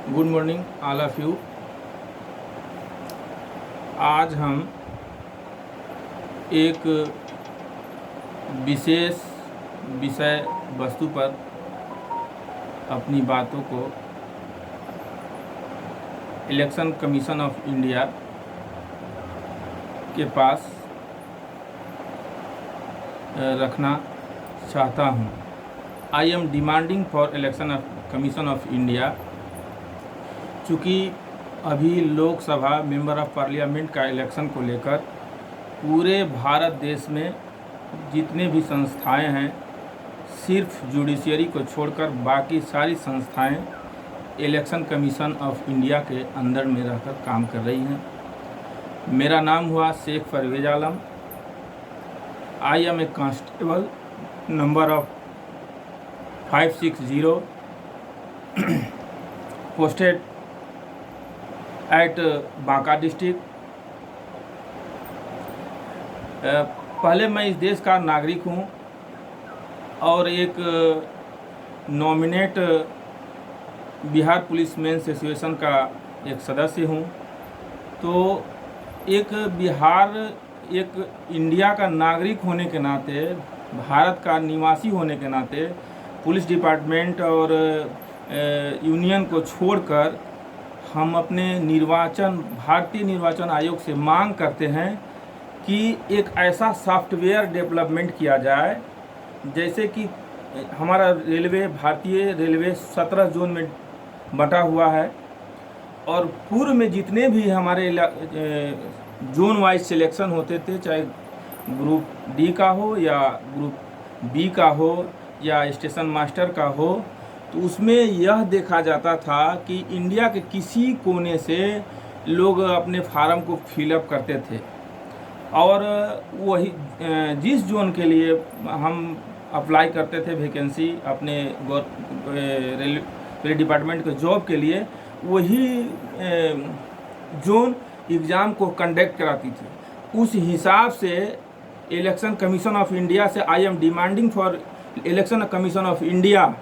Good morning all of you. आज हम एक विशेष विषय वस्तु पर अपनी बातों को इलेक्शन कमीशन ऑफ इंडिया के पास रखना चाहता हूँ। I am demanding for election commission of India. चूँकि अभी लोकसभा मेंबर ऑफ पार्लियामेंट का इलेक्शन को लेकर पूरे भारत देश में जितने भी संस्थाएं हैं, सिर्फ जुडिशरी को छोड़कर बाकी सारी संस्थाएं इलेक्शन कमीशन ऑफ इंडिया के अंदर में रहकर काम कर रही हैं। मेरा नाम हुआ Sheikh Parvez Alam. I am a constable number of 560 posted at Banka district. पहले मैं इस देश का नागरिक हूँ और एक nominate Bihar police men's association का एक सदस्य हूँ। तो एक इंडिया का नागरिक होने के नाते, भारत का निवासी होने के नाते पुलिस डिपार्टमेंट और यूनियन को छोड़कर हम अपने भारतीय निर्वाचन आयोग से मांग करते हैं कि एक ऐसा सॉफ्टवेयर डेवलपमेंट किया जाए, जैसे कि हमारा भारतीय रेलवे 17 जोन में बटा हुआ है और पूर्व में जितने भी हमारे जोन वाइज सिलेक्शन होते थे, चाहे ग्रुप डी का हो या ग्रुप बी का हो या स्टेशन मास्टर का हो, तो उसमें यह देखा जाता था कि इंडिया के किसी कोने से लोग अपने फार्म को फिलअप करते थे और वही जिस जोन के लिए हम अप्लाई करते थे वैकेंसी अपने रेलवे डिपार्टमेंट के जॉब के लिए, वही जोन एग्ज़ाम को कंडक्ट कराती थी। उस हिसाब से इलेक्शन कमीशन ऑफ इंडिया से I am demanding for election commission of India,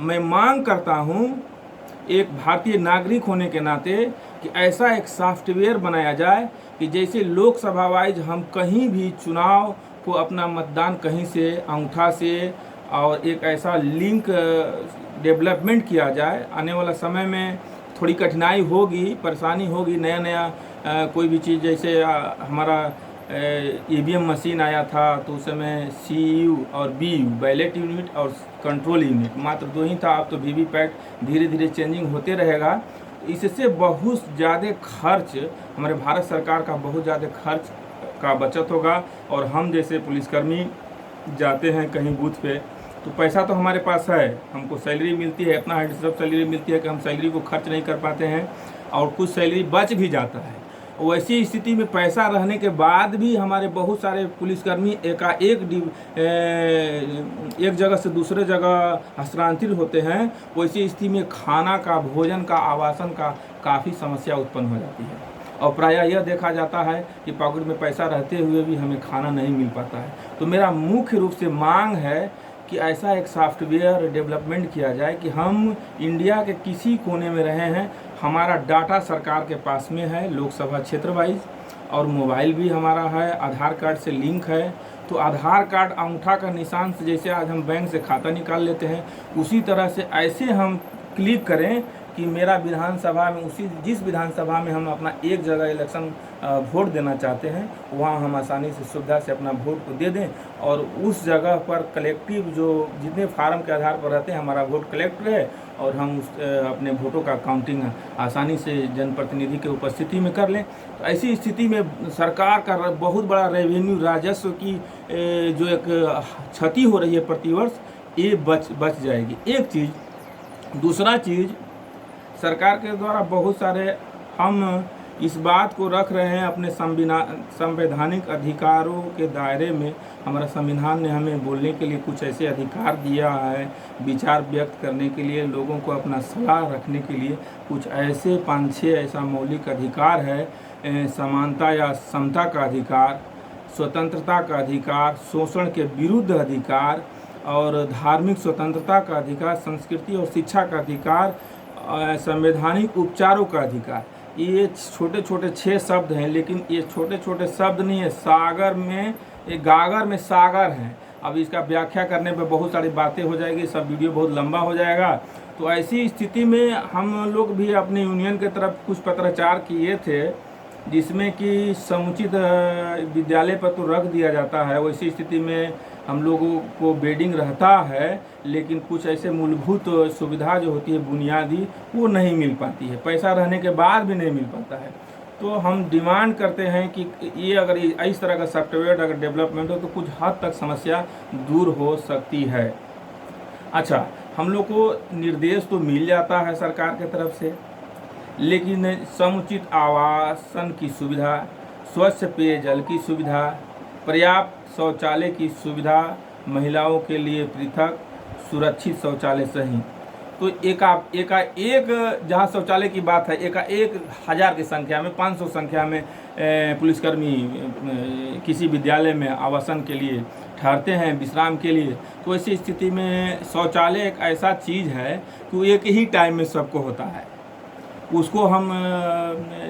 मैं मांग करता हूं एक भारतीय नागरिक होने के नाते कि ऐसा एक सॉफ्टवेयर बनाया जाए कि जैसे लोकसभा वाइज हम कहीं भी चुनाव को अपना मतदान कहीं से अंगूठा से, और एक ऐसा लिंक डेवलपमेंट किया जाए। आने वाला समय में थोड़ी कठिनाई होगी, परेशानी होगी, नया कोई भी चीज़, जैसे हमारा ईवीएम मशीन आया था तो उस समय CU और BU बैलेट यूनिट और कंट्रोल यूनिट मात्र 2 ही था। अब तो वीवीपैट धीरे धीरे चेंजिंग होते रहेगा। इससे बहुत ज़्यादा खर्च, हमारे भारत सरकार का बहुत ज़्यादा खर्च का बचत होगा। और हम जैसे पुलिसकर्मी जाते हैं कहीं बूथ पे, तो पैसा तो हमारे पास है, हमको सैलरी मिलती है, इतना सब सैलरी मिलती है कि हम सैलरी को खर्च नहीं कर पाते हैं और कुछ सैलरी बच भी जाता है। वैसी स्थिति में पैसा रहने के बाद भी हमारे बहुत सारे पुलिसकर्मी एक जगह से दूसरे जगह हस्तांतरित होते हैं। वैसी स्थिति में खाना का, भोजन का, आवासन का काफ़ी समस्या उत्पन्न हो जाती है और प्रायः यह देखा जाता है कि पॉकेट में पैसा रहते हुए भी हमें खाना नहीं मिल पाता है। तो मेरा मुख्य रूप से मांग है कि ऐसा एक सॉफ्टवेयर डेवलपमेंट किया जाए कि हम इंडिया के किसी कोने में रहे हैं, हमारा डाटा सरकार के पास में है लोकसभा क्षेत्र वाइज, और मोबाइल भी हमारा है, आधार कार्ड से लिंक है। तो आधार कार्ड अंगूठा का निशान से जैसे आज हम बैंक से खाता निकाल लेते हैं, उसी तरह से ऐसे हम क्लिक करें कि मेरा विधानसभा में, जिस विधानसभा में हम अपना एक जगह इलेक्शन वोट देना चाहते हैं, वहाँ हम आसानी से सुविधा से अपना वोट को दे दें और उस जगह पर कलेक्टिव जो जितने फार्म के आधार पर रहते हैं हमारा वोट कलेक्ट रहे और हम अपने वोटों का काउंटिंग आसानी से जनप्रतिनिधि के उपस्थिति में कर लें। तो ऐसी स्थिति में सरकार का बहुत बड़ा रेवेन्यू, राजस्व की जो एक क्षति हो रही है प्रतिवर्ष, ये बच जाएगी। एक चीज़। दूसरा चीज़, सरकार के द्वारा बहुत सारे हम इस बात को रख रहे हैं अपने संवैधानिक अधिकारों के दायरे में। हमारा संविधान ने हमें बोलने के लिए कुछ ऐसे अधिकार दिया है, विचार व्यक्त करने के लिए, लोगों को अपना सलाह रखने के लिए कुछ ऐसे 5-6 ऐसा मौलिक अधिकार है। समानता या समता का अधिकार, स्वतंत्रता का अधिकार, शोषण के विरुद्ध अधिकार और धार्मिक स्वतंत्रता का अधिकार, संस्कृति और शिक्षा का अधिकार संवैधानिक उपचारों का अधिकार। ये छोटे छोटे 6 शब्द हैं, लेकिन ये छोटे छोटे शब्द नहीं है, सागर में एक गागर में सागर हैं। अब इसका व्याख्या करने पे बहुत सारी बातें हो जाएगी, सब वीडियो बहुत लंबा हो जाएगा। तो ऐसी स्थिति में हम लोग भी अपने यूनियन के तरफ कुछ पत्राचार किए थे, जिसमें कि समुचित विद्यालय पर तो रख दिया जाता है, वैसी स्थिति में हम लोगों को बेडिंग रहता है, लेकिन कुछ ऐसे मूलभूत सुविधा जो होती है बुनियादी, वो नहीं मिल पाती है, पैसा रहने के बाद भी नहीं मिल पाता है। तो हम डिमांड करते हैं कि ये अगर इस तरह का सॉफ्टवेयर अगर डेवलपमेंट हो तो कुछ हद तक समस्या दूर हो सकती है। अच्छा, हम लोग को निर्देश तो मिल जाता है सरकार की तरफ से, लेकिन समुचित आवासन की सुविधा, स्वच्छ पेयजल की सुविधा, पर्याप्त शौचालय की सुविधा, महिलाओं के लिए पृथक सुरक्षित शौचालय सही। तो एक जहाँ शौचालय की बात है, एक 1000 की संख्या में, 500 संख्या में पुलिसकर्मी किसी विद्यालय में आवासन के लिए ठहरते हैं, विश्राम के लिए। तो ऐसी स्थिति में शौचालय एक ऐसा चीज़ है कि वो एक ही टाइम में सबको होता है, उसको हम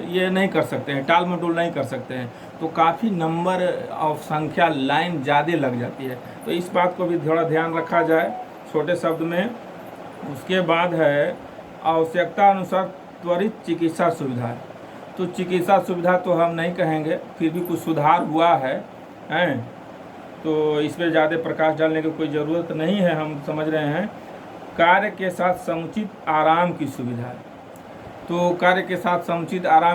ये नहीं कर सकते हैं, टाल मटोल नहीं कर सकते हैं। तो काफ़ी नंबर ऑफ संख्या लाइन ज़्यादा लग जाती है, तो इस बात को भी थोड़ा ध्यान रखा जाए छोटे शब्द में। उसके बाद है आवश्यकता अनुसार त्वरित चिकित्सा सुविधा। तो चिकित्सा सुविधा तो हम नहीं कहेंगे, फिर भी कुछ सुधार हुआ है, तो इस पर ज़्यादा प्रकाश डालने की कोई ज़रूरत नहीं है, हम समझ रहे हैं। कार्य के साथ समुचित आराम की सुविधा। तो कार्य के साथ समुचित आराम